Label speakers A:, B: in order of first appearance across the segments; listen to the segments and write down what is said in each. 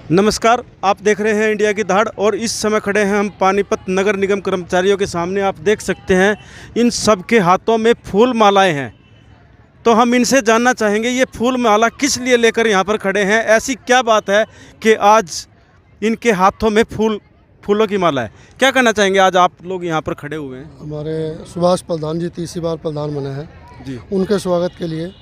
A: नमस्कार, आप देख रहे हैं इंडिया की दहाड़ और इस समय खड़े हैं हम पानीपत नगर निगम कर्मचारियों के सामने। आप देख सकते हैं इन सब के हाथों में फूल मालाएं हैं। तो हम इनसे जानना चाहेंगे ये फूल माला किस लिए लेकर यहाँ पर खड़े हैं, ऐसी क्या बात है कि आज इनके हाथों में फूलों की माला है। क्या कहना चाहेंगे आज आप लोग यहाँ पर खड़े हुए हैं?
B: हमारे सुभाष प्रधान जी तीसरी बार प्रधान बने हैं
A: जी,
B: उनके स्वागत के लिए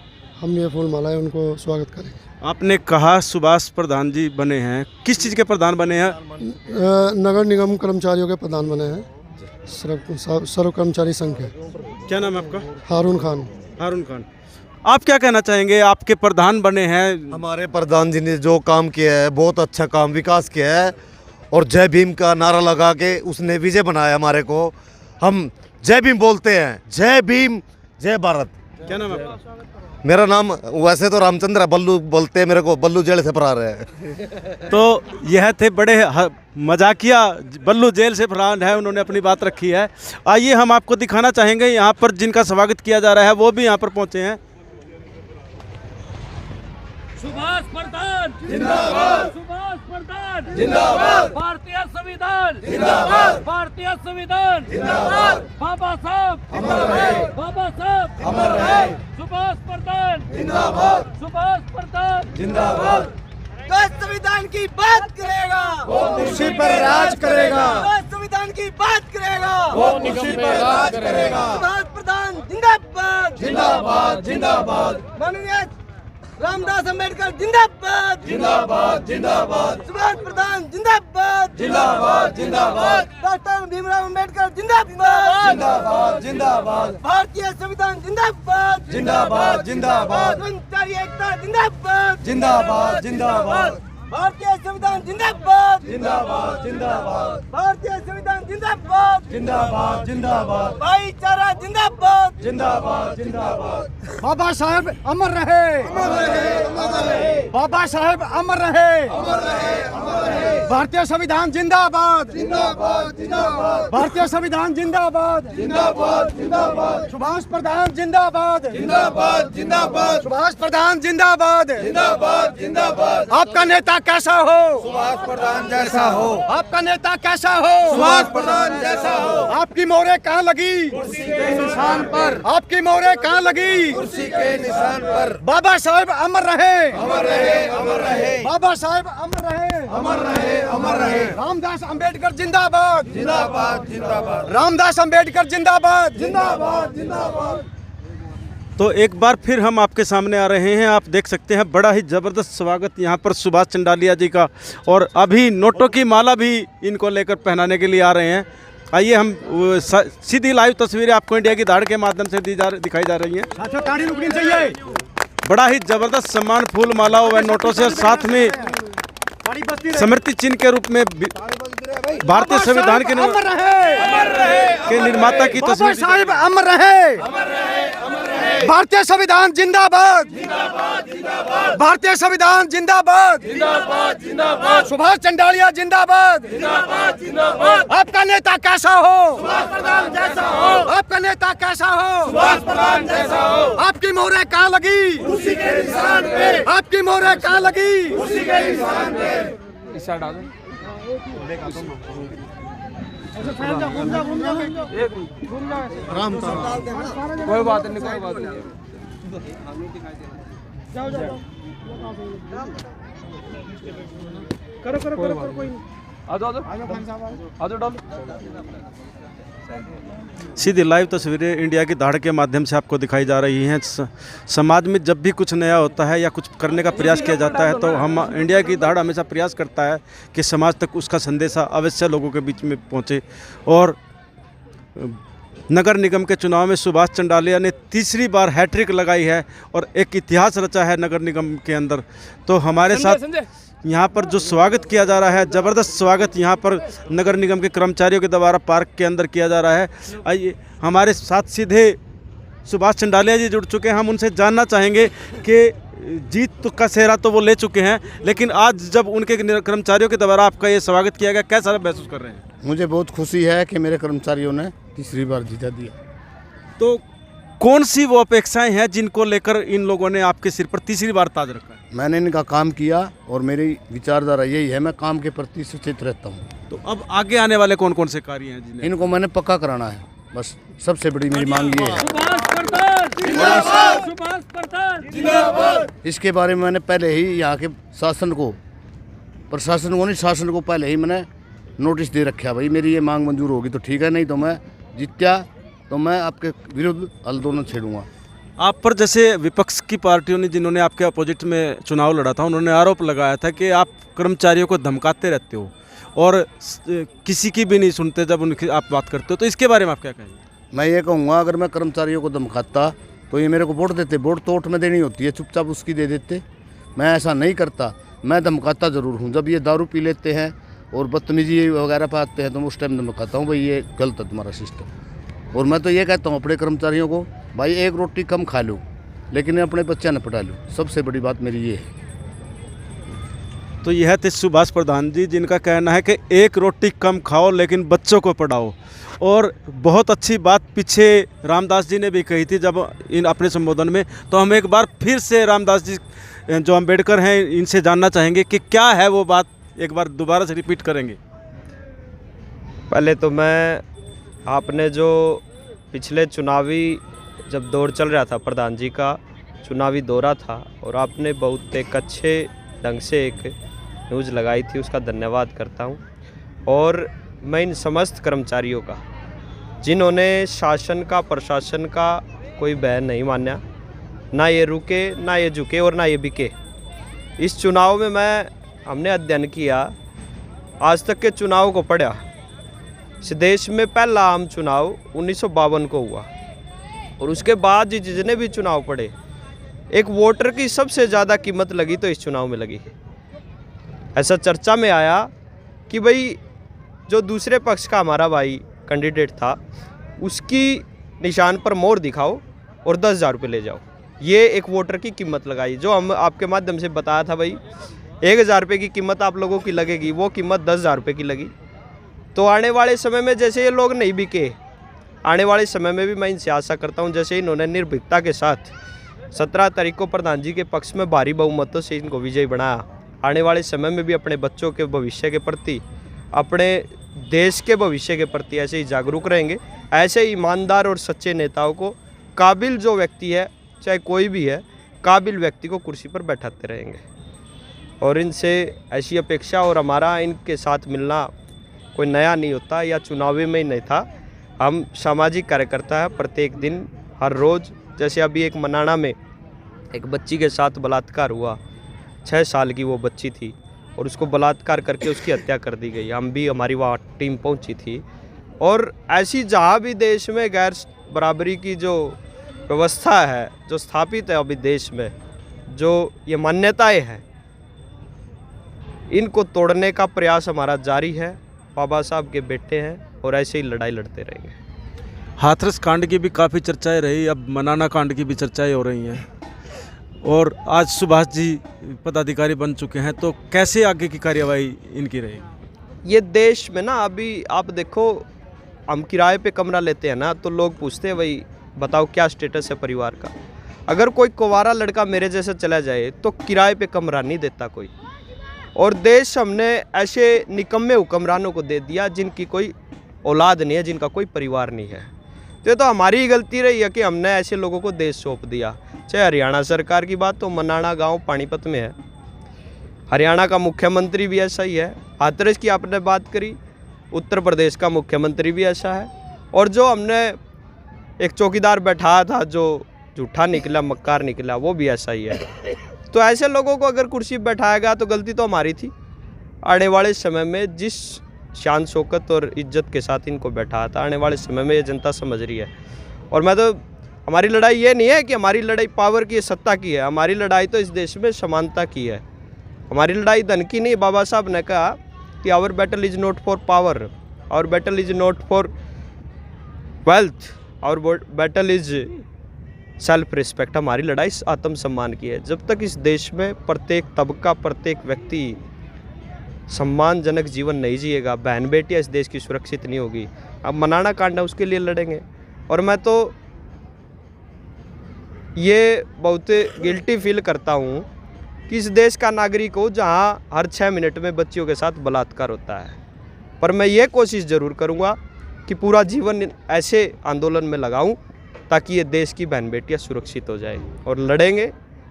B: हम ये फूल मालाएं उनको स्वागत करेंगे।
A: आपने कहा सुभाष प्रधान जी बने हैं, किस चीज़ के प्रधान बने हैं?
B: नगर निगम कर्मचारियों के प्रधान बने हैं, सर्व कर्मचारी संघ के।
A: क्या नाम है आपका?
B: हारून खान।
A: हारून खान, आप क्या कहना चाहेंगे? आपके प्रधान बने हैं।
C: हमारे प्रधान जी ने जो काम किया है बहुत अच्छा काम विकास किया है और जय भीम का नारा लगा के उसने विजय बनाया हमारे को। हम जय भीम बोलते हैं, जय भीम जय भारत।
A: क्या नाम है आपका?
C: मेरा नाम वैसे तो रामचंद्र है, बल्लू बोलते हैं मेरे को, बल्लू जेल से फरार है।
A: तो यह थे बड़े मजाकिया बल्लू जेल से फरार है, उन्होंने अपनी बात रखी है। आइए हम आपको दिखाना चाहेंगे यहाँ पर जिनका स्वागत किया जा रहा है वो भी यहाँ पर पहुँचे हैं।
D: सुभाष प्रधान जिंदाबाद, सुभाष प्रधान जिंदाबाद, भारतीय संविधान जिंदाबाद, भारतीय संविधान जिंदाबाद, बाबा साहब अमर रहे, बाबा साहब अमर रहे, सुभाष प्रधान जिंदाबाद, सुभाष प्रधान जिंदाबाद। संविधान की बात करेगा वो कुर्सी पर राज करेगा, संविधान की बात करेगा वो कुर्सी पर राज करेगा। सुभाष प्रधान जिंदाबाद, जिंदाबाद जिंदाबाद। माननीय रामदास अंबेडकर जिंदाबाद, जिंदाबाद जिंदाबाद। सुभाष प्रधान जिंदाबाद, जिंदाबाद जिंदाबाद। डॉक्टर भीमराव अंबेडकर जिंदाबाद, जिंदाबाद जिंदाबाद। भारतीय संविधान जिंदाबाद, जिंदाबाद जिंदाबाद। कर्मचारी एकता जिंदाबाद, जिंदाबाद जिंदाबाद। भारतीय संविधान जिंदाबाद, जिंदाबाद जिंदाबाद। भारतीय संविधान जिंदाबाद, जिंदाबाद जिंदाबाद। भाईचारा जिंदाबाद, जिंदाबाद जिंदाबाद।
E: बाबा साहेब अमर रहे,
D: अमर रहे, अमर रहे।
E: बाबा साहेब अमर रहे,
D: अमर रहे, अमर रहे।
E: भारतीय संविधान जिंदाबाद,
D: जिंदाबाद जिंदाबाद।
E: भारतीय संविधान जिंदाबाद,
D: जिंदाबाद जिंदाबाद।
E: सुभाष प्रधान जिंदाबाद,
D: जिंदाबाद जिंदाबाद।
E: सुभाष प्रधान जिंदाबाद।
D: जिंदाबाद जिंदाबाद।
E: आपका नेता कैसा हो?
D: सुभाष प्रधान जैसा हो,
E: आपका नेता कैसा हो?
D: सुभाष प्रधान जैसा हो।
E: आपकी मोहरें कहाँ लगी?
D: कुर्सी के निशान पर,
E: आपकी मोहरें कहाँ लगी?
D: कुर्सी के निशान पर।
E: बाबा साहेब अमर रहे,
D: अमर रहे, अमर रहे।
E: बाबा साहेब अमर रहे,
D: अमर रहे, अमर रहे।
E: रामदास अंबेडकर जिंदाबाद,
D: जिंदाबाद जिंदाबाद।
E: रामदास अंबेडकर जिंदाबाद,
D: जिंदाबाद जिंदाबाद।
A: तो एक बार फिर हम आपके सामने आ रहे हैं। आप देख सकते हैं बड़ा ही ज़बरदस्त स्वागत यहाँ पर सुभाष चंडालिया जी का, और अभी नोटों की माला भी इनको लेकर पहनाने के लिए आ रहे हैं। आइए हम सीधी लाइव तस्वीरें आपको इंडिया की दहाड़ के माध्यम से दिखाई जा रही हैं।
E: साथियों ताड़ी रुकनी चाहिए।
A: बड़ा ही ज़बरदस्त सम्मान फूल मालाओं व नोटों से, और साथ में स्मृति चिन्ह के रूप में भारतीय संविधान के निर्माता की
E: बाबा
A: तस्वीर।
E: साहेब अमर रहे, भारतीय संविधान जिंदाबाद, भारतीय संविधान जिंदाबाद,
D: जिंदाबाद जिंदाबाद।
E: सुभाष चंडालिया जिंदाबाद।
D: जिंदाबाद जिंदाबाद।
E: आपका नेता कैसा हो?
D: सुभाष प्रधान जैसा हो,
E: आपका नेता कैसा हो?
D: सुभाष प्रधान जैसा हो।
E: आपकी मोहरें कहाँ लगी?
D: कुर्सी के निशान पे,
E: आपकी मोहरें कहाँ लगी?
D: कुर्सी के निशान पे।
E: कोई बात नहीं, कोई बात नहीं।
A: सीधी लाइव तस्वीरें इंडिया की दहाड़ के माध्यम से आपको दिखाई जा रही हैं। समाज में जब भी कुछ नया होता है या कुछ करने का प्रयास किया जाता है तो हम इंडिया की दहाड़ हमेशा प्रयास करता है कि समाज तक उसका संदेशा अवश्य लोगों के बीच में पहुंचे। और नगर निगम के चुनाव में सुभाष चंडालिया ने तीसरी बार हैट्रिक लगाई है और एक इतिहास रचा है नगर निगम के अंदर। तो हमारे साथ यहाँ पर जो स्वागत किया जा रहा है, ज़बरदस्त स्वागत यहाँ पर नगर निगम के कर्मचारियों के द्वारा पार्क के अंदर किया जा रहा है। आइए हमारे साथ सीधे सुभाष चंडालिया जी जुड़ चुके हैं। हम उनसे जानना चाहेंगे कि जीत का सेहरा तो वो ले चुके हैं, लेकिन आज जब उनके कर्मचारियों के द्वारा आपका ये स्वागत किया गया, कैसा महसूस कर रहे हैं?
F: मुझे बहुत खुशी है कि मेरे कर्मचारियों ने तीसरी बार जीता दिया।
A: तो कौन सी वो अपेक्षाएं हैं जिनको लेकर इन लोगों ने आपके सिर पर तीसरी बार ताज रखा है?
F: मैंने इनका काम किया और मेरी विचारधारा यही है, मैं काम के प्रति सचेत रहता हूँ।
A: तो अब आगे आने वाले कौन कौन से कार्य हैं जिन्हें
F: इनको मैंने पक्का कराना है, बस सबसे बड़ी मेरी मांग ये है।
D: सुभाष प्रधान जिंदाबाद, सुभाष प्रधान जिंदाबाद।
F: इसके बारे में मैंने पहले ही यहाँ के शासन को, प्रशासन को नहीं, शासन को पहले ही मैंने नोटिस दे रखा, भाई मेरी ये मांग मंजूर होगी तो ठीक है, नहीं तो मैं जीत्या तो मैं आपके विरुद्ध आंदोलन छेड़ूंगा।
A: आप पर जैसे विपक्ष की पार्टियों ने जिन्होंने आपके अपोजिट में चुनाव लड़ा था, उन्होंने आरोप लगाया था कि आप कर्मचारियों को धमकाते रहते हो और किसी की भी नहीं सुनते जब उनकी आप बात करते हो, तो इसके बारे में आप क्या कहेंगे?
F: मैं ये कहूँगा, अगर मैं कर्मचारियों को धमकाता तो ये मेरे को वोट देते, वोट तो वोट में देनी होती है, चुपचाप उसकी दे देते। मैं ऐसा नहीं करता, मैं धमकाता ज़रूर हूँ। जब ये दारू पी लेते हैं और बदतमीजी वगैरह पे आते हैं तो मैं उस टाइम धमकाता हूँ, भाई ये गलत है तुम्हारा सिस्टम। और मैं तो ये कहता हूँ अपने कर्मचारियों को, भाई एक रोटी कम खा लो लेकिन अपने बच्चा न पढ़ा लो, सबसे बड़ी बात मेरी ये है।
A: तो यह थे सुभाष प्रधान जी, जिनका कहना है कि एक रोटी कम खाओ लेकिन बच्चों को पढ़ाओ। और बहुत अच्छी बात पीछे रामदास जी ने भी कही थी जब इन अपने संबोधन में, तो हम एक बार फिर से रामदास जी जो अम्बेडकर हैं इनसे जानना चाहेंगे कि क्या है वो बात, एक बार दोबारा से रिपीट करेंगे।
G: पहले तो मैं, आपने जो पिछले चुनावी जब दौर चल रहा था, प्रधान जी का चुनावी दौरा था, और आपने बहुत एक अच्छे ढंग से एक न्यूज़ लगाई थी, उसका धन्यवाद करता हूं। और मैं इन समस्त कर्मचारियों का, जिन्होंने शासन का, प्रशासन का कोई बयान नहीं माना, ना ये रुके, ना ये झुके और ना ये बिके। इस चुनाव में हमने अध्ययन किया, आज तक के चुनाव को पढ़ा। इस देश में पहला आम चुनाव 1952 को हुआ, और उसके बाद जितने भी चुनाव पड़े, एक वोटर की सबसे ज़्यादा कीमत लगी तो इस चुनाव में लगी। ऐसा चर्चा में आया कि भाई जो दूसरे पक्ष का हमारा भाई कैंडिडेट था, उसकी निशान पर मोहर दिखाओ और 10,000 रुपये ले जाओ। ये एक वोटर की कीमत लगाई, जो हम आपके माध्यम से बताया था भाई 1,000 रुपये की कीमत आप लोगों की लगेगी, वो कीमत 10,000 रुपये की लगी। तो आने वाले समय में जैसे ये लोग नहीं बिके, आने वाले समय में भी मैं इनसे आशा करता हूं, जैसे इन्होंने निर्भीकता के साथ 17 तारीख को प्रधान जी के पक्ष में भारी बहुमतों से इनको विजयी बनाया, आने वाले समय में भी अपने बच्चों के भविष्य के प्रति, अपने देश के भविष्य के प्रति ऐसे ही जागरूक रहेंगे। ऐसे ईमानदार और सच्चे नेताओं को, काबिल जो व्यक्ति है, चाहे कोई भी है, काबिल व्यक्ति को कुर्सी पर बैठाते रहेंगे। और इनसे ऐसी अपेक्षा, और हमारा इनके साथ मिलना कोई नया नहीं होता या चुनावी में ही नहीं था। हम सामाजिक कार्यकर्ता है, प्रत्येक दिन, हर रोज़। जैसे अभी एक मनाना में एक बच्ची के साथ बलात्कार हुआ, 6 साल की वो बच्ची थी, और उसको बलात्कार करके उसकी हत्या कर दी गई। हम भी, हमारी वहाँ टीम पहुँची थी। और ऐसी जहाँ भी देश में गैर बराबरी की जो व्यवस्था है, जो स्थापित है अभी देश में, जो ये मान्यताएं हैं, इनको तोड़ने का प्रयास हमारा जारी है। बाबा साहब के बेटे हैं और ऐसे ही लड़ाई लड़ते रहेंगे।
A: हाथरस कांड की भी काफ़ी चर्चाएं रही, अब मनाना कांड की भी चर्चाएं हो रही हैं, और आज सुभाष जी पदाधिकारी बन चुके हैं, तो कैसे आगे की कार्यवाही इनकी रहेगी?
G: ये देश में ना, अभी आप देखो, हम किराए पे कमरा लेते हैं ना, तो लोग पूछते हैं भाई बताओ क्या स्टेटस है परिवार का। अगर कोई कुंवारा लड़का मेरे जैसे चला जाए तो किराए पे कमरा नहीं देता कोई। और देश हमने ऐसे निकम्मे हुक्मरानों को दे दिया जिनकी कोई औलाद नहीं है, जिनका कोई परिवार नहीं है। तो ये तो हमारी ही गलती रही है कि हमने ऐसे लोगों को देश सौंप दिया। चाहे हरियाणा सरकार की बात, तो मनाना गांव पानीपत में है, हरियाणा का मुख्यमंत्री भी ऐसा ही है। हाथरस की आपने बात करी, उत्तर प्रदेश का मुख्यमंत्री भी ऐसा है। और जो हमने एक चौकीदार बैठाया था जो झूठा निकला, मक्कार निकला, वो भी ऐसा ही है। तो ऐसे लोगों को अगर कुर्सी पर बैठाया गया तो गलती तो हमारी थी। आने वाले समय में जिस शान शौकत और इज्जत के साथ इनको बैठाया था, आने वाले समय में ये जनता समझ रही है। और मैं तो, हमारी लड़ाई ये नहीं है कि हमारी लड़ाई पावर की, सत्ता की है। हमारी लड़ाई तो इस देश में समानता की है। हमारी लड़ाई धन की नहीं। बाबा साहब ने कहा कि our battle is not for power, our battle is not for wealth, our battle is self respect. हमारी लड़ाई आत्मसम्मान की है। जब तक इस देश में प्रत्येक तबका, प्रत्येक व्यक्ति सम्मानजनक जीवन नहीं जिएगा, बहन बेटियाँ इस देश की सुरक्षित नहीं होगी। अब मनाना कांड है, उसके लिए लड़ेंगे। और मैं तो ये बहुत गिल्टी फील करता हूँ कि इस देश का नागरिक हो जहां हर 6 मिनट में बच्चियों के साथ बलात्कार होता है। पर मैं ये कोशिश ज़रूर करूंगा कि पूरा जीवन ऐसे आंदोलन में लगाऊं ताकि ये देश की बहन बेटियां सुरक्षित हो जाए और लड़ेंगे।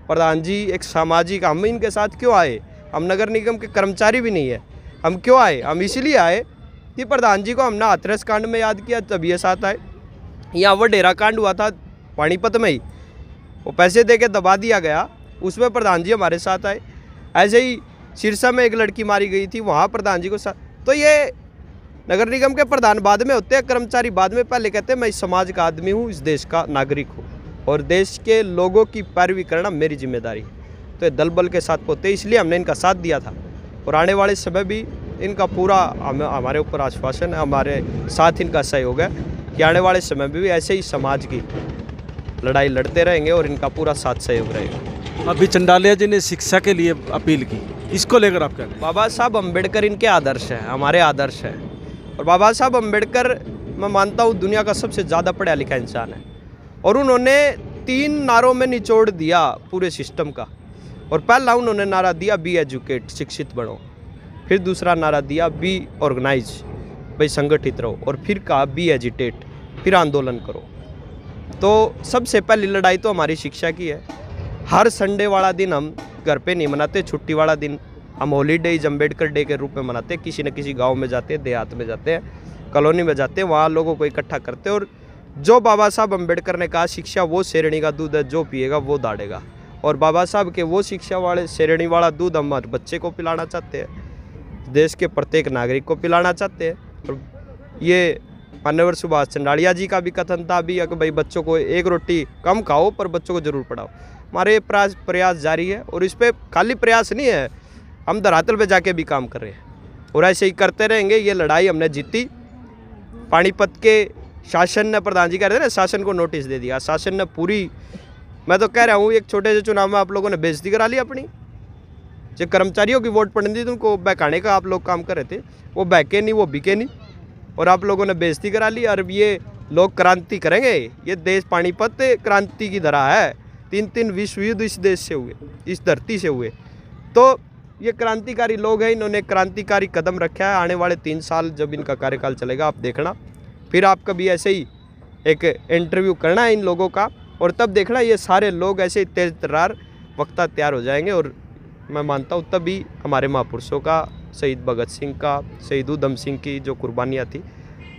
G: प्रधान जी एक सामाजिक, हम इनके साथ क्यों आए? हम नगर निगम के कर्मचारी भी नहीं है। हम क्यों आए? हम इसलिए आए कि प्रधान जी को हमने हाथरस कांड में याद किया, तब ये साथ आए। यहाँ वडेरा कांड हुआ था पानीपत में ही, वो पैसे दे के दबा दिया गया, उसमें प्रधान जी हमारे साथ आए। ऐसे ही सिरसा में एक लड़की मारी गई थी, वहाँ प्रधान जी को साथ। तो ये नगर निगम के प्रधान बाद में होते हैं, कर्मचारी बाद में। पहले कहते हैं मैं इस समाज का आदमी हूँ, इस देश का नागरिक हूँ और देश के लोगों की पैरवी करना मेरी जिम्मेदारी है। तो ये दल बल के साथ होते, इसलिए हमने इनका साथ दिया था और आने वाले समय भी इनका पूरा हमारे ऊपर आश्वासन है, हमारे साथ इनका सहयोग है कि आने वाले समय में भी ऐसे ही समाज की लड़ाई लड़ते रहेंगे और इनका पूरा साथ सहयोग रहेगा।
A: अभी चंडालिया जी ने शिक्षा के लिए अपील की, इसको लेकर आप क्या कहें?
G: बाबा साहब अम्बेडकर इनके आदर्श हैं, हमारे आदर्श हैं। और बाबा साहब अम्बेडकर मैं मानता हूँ दुनिया का सबसे ज़्यादा पढ़ा लिखा इंसान है और उन्होंने 3 नारों में निचोड़ दिया पूरे सिस्टम का। और पहला उन्होंने नारा दिया बी एजुकेट, शिक्षित बढ़ो। फिर दूसरा नारा दिया बी ऑर्गेनाइज, भाई संगठित रहो। और फिर कहा बी एजिटेट, फिर आंदोलन करो। तो सबसे पहली लड़ाई तो हमारी शिक्षा की है। हर संडे वाला दिन हम घर पे नहीं मनाते, छुट्टी वाला दिन हम हॉलीडेज अम्बेडकर डे के रूप में मनाते हैं। किसी न किसी गांव में जाते हैं, देहात में जाते हैं, कॉलोनी में जाते हैं, वहाँ लोगों को इकट्ठा करते हैं। और जो बाबा साहब अम्बेडकर ने कहा शिक्षा वो शेरणी का दूध है, जो पिएगा वो दाढ़ेगा। और बाबा साहब के वो शिक्षा वाले शेरणी वाला दूध हम हर बच्चे को पिलाना चाहते हैं, देश के प्रत्येक नागरिक को पिलाना चाहते हैं। और ये माननीय सुभाष चंडालिया जी का भी कथन था अभी कि भाई बच्चों को एक रोटी कम खाओ पर बच्चों को ज़रूर पढ़ाओ। हमारे प्रयास जारी है और इस पर खाली प्रयास नहीं है, हम धरातल पे जाके भी काम कर रहे हैं और ऐसे ही करते रहेंगे। ये लड़ाई हमने जीती। पानीपत के शासन ने, प्रधान जी कह रहे थे ना, शासन को नोटिस दे दिया। शासन ने पूरी, मैं तो कह रहा हूँ एक छोटे से चुनाव में आप लोगों ने बेइज्जती करा ली अपनी। जो कर्मचारियों की वोट पड़नी थी उनको बहकाने का आप लोग काम कर रहे थे, वो बहके नहीं, वो बिके नहीं और आप लोगों ने बेइज्जती करा ली। और ये लोग क्रांति करेंगे। ये देश पानीपत क्रांति की धरा है। 3 विश्व युद्ध इस देश से हुए, इस धरती से हुए। तो ये क्रांतिकारी लोग हैं, इन्होंने क्रांतिकारी कदम रखा है। आने वाले 3 साल जब इनका कार्यकाल चलेगा आप देखना, फिर आप कभी ऐसे ही एक इंटरव्यू करना है इन लोगों का और तब देखना ये सारे लोग ऐसे तेज तर्रार वक्ता तैयार हो जाएंगे। और मैं मानता हूँ तभी हमारे महापुरुषों का, शहीद भगत सिंह का, शहीद उधम सिंह की जो कुर्बानियाँ थी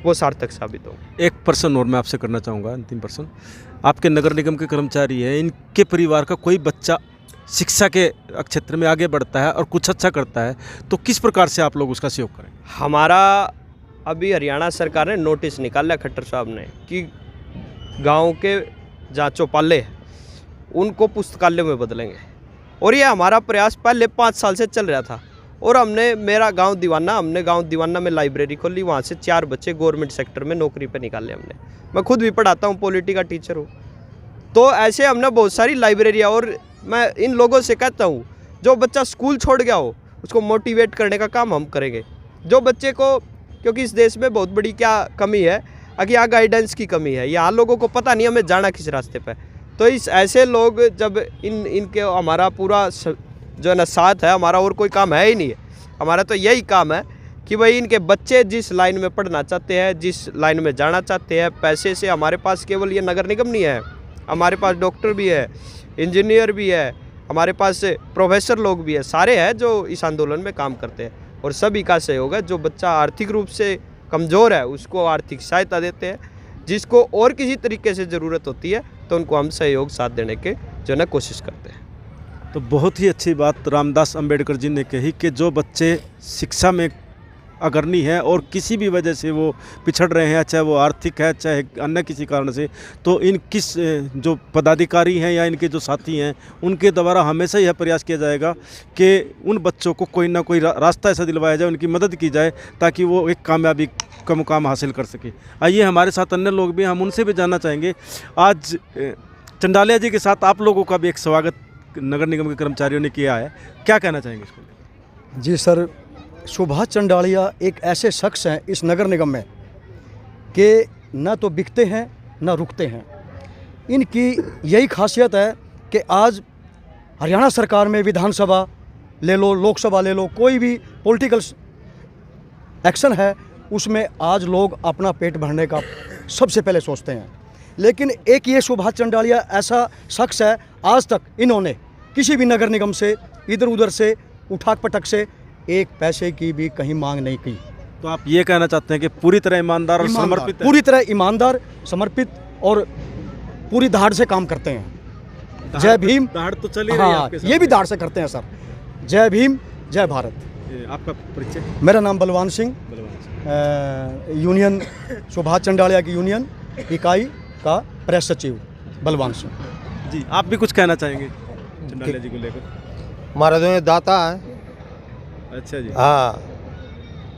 G: वो सार्थक साबित हो।
A: एक प्रश्न और मैं आपसे करना चाहूँगा, अंतिम प्रश्न। आपके नगर निगम के कर्मचारी हैं, इनके परिवार का कोई बच्चा शिक्षा के क्षेत्र में आगे बढ़ता है और कुछ अच्छा करता है तो किस प्रकार से आप लोग उसका सहयोग करें?
G: हमारा अभी हरियाणा सरकार ने नोटिस निकाला खट्टर साहब ने कि गांव के जहाँ चौपाले हैं उनको पुस्तकालय में बदलेंगे। और ये हमारा प्रयास पहले 5 साल से चल रहा था। और हमने हमने गांव दीवाना में लाइब्रेरी खोली, वहाँ से 4 बच्चे गवर्नमेंट सेक्टर में नौकरी पे निकाले हमने। मैं खुद भी पढ़ाता हूँ, पॉलिटी का टीचर हूँ। तो ऐसे हमने बहुत सारी लाइब्रेरियाँ। और मैं इन लोगों से कहता हूँ जो बच्चा स्कूल छोड़ गया हो उसको मोटिवेट करने का काम हम करेंगे। जो बच्चे को, क्योंकि इस देश में बहुत बड़ी क्या कमी है, अगर यहाँ गाइडेंस की कमी है, यहाँ लोगों को पता नहीं हमें जाना किस रास्ते पे। तो इस ऐसे लोग जब इनके हमारा पूरा जो है ना साथ है, हमारा और कोई काम है ही नहीं है। हमारा तो यही काम है कि भाई इनके बच्चे जिस लाइन में पढ़ना चाहते हैं, जिस लाइन में जाना चाहते हैं, पैसे से हमारे पास केवल ये नगर निगम नहीं है, हमारे पास डॉक्टर भी है, इंजीनियर भी है, हमारे पास प्रोफेसर लोग भी है, सारे हैं जो इस आंदोलन में काम करते हैं। और सभी का सहयोग है। जो बच्चा आर्थिक रूप से कमज़ोर है उसको आर्थिक सहायता देते हैं, जिसको और किसी तरीके से ज़रूरत होती है तो उनको हम सहयोग साथ देने के जो है कोशिश करते हैं।
A: तो बहुत ही अच्छी बात रामदास अंबेडकर जी ने कही कि जो बच्चे शिक्षा में अग्रणी है और किसी भी वजह से वो पिछड़ रहे हैं, चाहे वो आर्थिक है चाहे अन्य किसी कारण से, तो इन किस जो पदाधिकारी हैं या इनके जो साथी हैं उनके द्वारा हमेशा यह प्रयास किया जाएगा कि उन बच्चों को कोई ना कोई रास्ता ऐसा दिलवाया जाए, उनकी मदद की जाए ताकि वो एक कामयाबी का मुकाम हासिल कर सके। आइए हमारे साथ अन्य लोग भी, हम उनसे भी जानना चाहेंगे। आज चंडालिया जी के साथ आप लोगों का भी एक स्वागत नगर निगम के कर्मचारियों ने किया है, क्या कहना चाहेंगे इसको?
H: जी सर, सुभाष चंडालिया एक ऐसे शख्स हैं इस नगर निगम में कि न तो बिकते हैं न रुकते हैं। इनकी यही खासियत है कि आज हरियाणा सरकार में विधानसभा ले लो, लोकसभा ले लो, कोई भी पॉलिटिकल एक्शन है उसमें आज लोग अपना पेट भरने का सबसे पहले सोचते हैं। लेकिन एक ये सुभाष चंडालिया ऐसा शख्स है, आज तक इन्होंने किसी भी नगर निगम से इधर उधर से उठाक पटक से एक पैसे की भी कहीं मांग नहीं की।
A: तो आप ये कहना चाहते हैं कि पूरी तरह ईमानदार और समर्पित है?
H: पूरी तरह ईमानदार, समर्पित और पूरी धाड़ से काम करते हैं। जय भीम।
A: दाढ़ तो चल ही रही है
H: हाँ,
A: आपके साथ।
H: ये भी धाड़ से करते हैं सर। जय भीम, जय भारत।
A: आपका परिचय?
H: मेरा नाम बलवान सिंह, यूनियन सुभाष चंडालिया की यूनियन इकाई का प्रेस सचिव बलवान सिंह
A: जी। आप भी कुछ कहना चाहेंगे चंडालिया जी को लेकर?
I: हमारे तो ये दाता है।
A: अच्छा जी।
I: हाँ,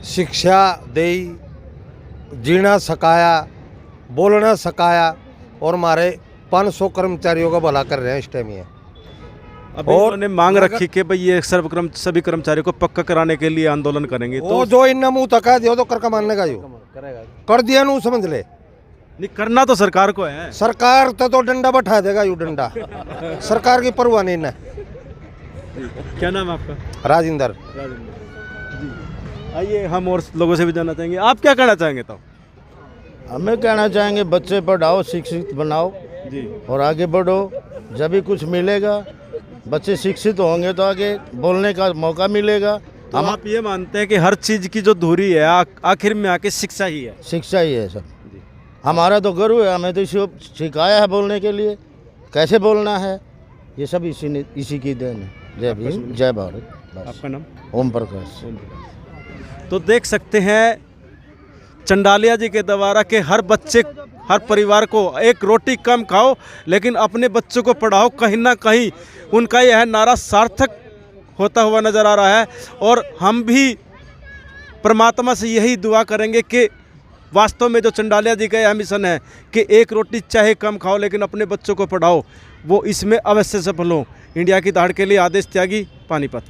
I: शिक्षा दे, जीना सकाया, बोलना सकाया, और हमारे 500 कर्मचारियों का भला कर रहे हैं इस टाइम ये।
A: अभी उन्होंने मांग रखी कि भाई ये सभी कर्मचारियों को पक्का कराने के लिए आंदोलन करेंगे।
I: तो जो इन मुंह तक है दियो तो करके मानने का कर दिया नू, समझ ले।
A: नहीं, करना तो सरकार को है।
I: सरकार तो डंडा बैठा देगा, यू डंडा सरकार की परवाह नहीं ना।
A: क्या नाम है आपका?
I: राजेंद्र।
A: जी, आइए हम और लोगों से भी जानना चाहेंगे। आप क्या कहना चाहेंगे? तो
F: हमें कहना चाहेंगे बच्चे पढ़ाओ, शिक्षित बनाओ
A: जी,
F: और आगे बढ़ो। जब भी कुछ मिलेगा, बच्चे शिक्षित होंगे तो आगे बोलने का मौका मिलेगा।
A: तो आप ये मानते हैं कि हर चीज़ की जो धुरी है आखिर में आके शिक्षा ही है?
F: शिक्षा ही है सर। हमारा तो गर्व है, हमें तो इसी सिखाया है बोलने के लिए, कैसे बोलना है, ये सब इसी की देन है। जय भीम, जय भारत।
A: आपका नाम?
F: ओम प्रकाश।
A: तो देख सकते हैं चंडालिया जी के द्वारा के हर बच्चे, हर परिवार को एक रोटी कम खाओ लेकिन अपने बच्चों को पढ़ाओ। कहीं ना कहीं उनका यह नारा सार्थक होता हुआ नज़र आ रहा है। और हम भी परमात्मा से यही दुआ करेंगे कि वास्तव में जो चंडालिया जी का यह मिशन है कि एक रोटी चाहे कम खाओ लेकिन अपने बच्चों को पढ़ाओ, वो इसमें अवश्य सफल हो। इंडिया की दाढ़ के लिए आदेश त्यागी, पानीपत।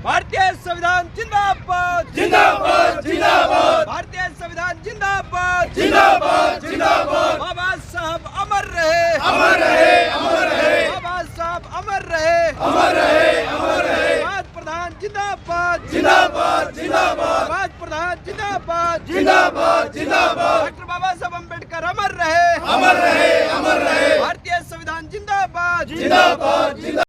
E: भारतीय संविधान जिंदाबाद जिंदाबाद जिंदाबाद। भारतीय संविधान जिंदाबाद जिंदाबाद जिंदाबाद। बाबा साहब अमर रहे, अमर रहे, अमर रहे। बाबा साहब अमर रहे, अमर रहे, अमर रहे। भारत प्रधान जिंदाबाद जिंदाबाद जिंदाबाद। भारत प्रधान जिंदाबाद जिंदाबाद जिंदाबाद। डॉक्टर बाबा साहब अम्बेडकर अमर रहे, अमर रहे, अमर रहे। भारतीय संविधान जिंदाबाद जिंदाबाद जिंदाबाद।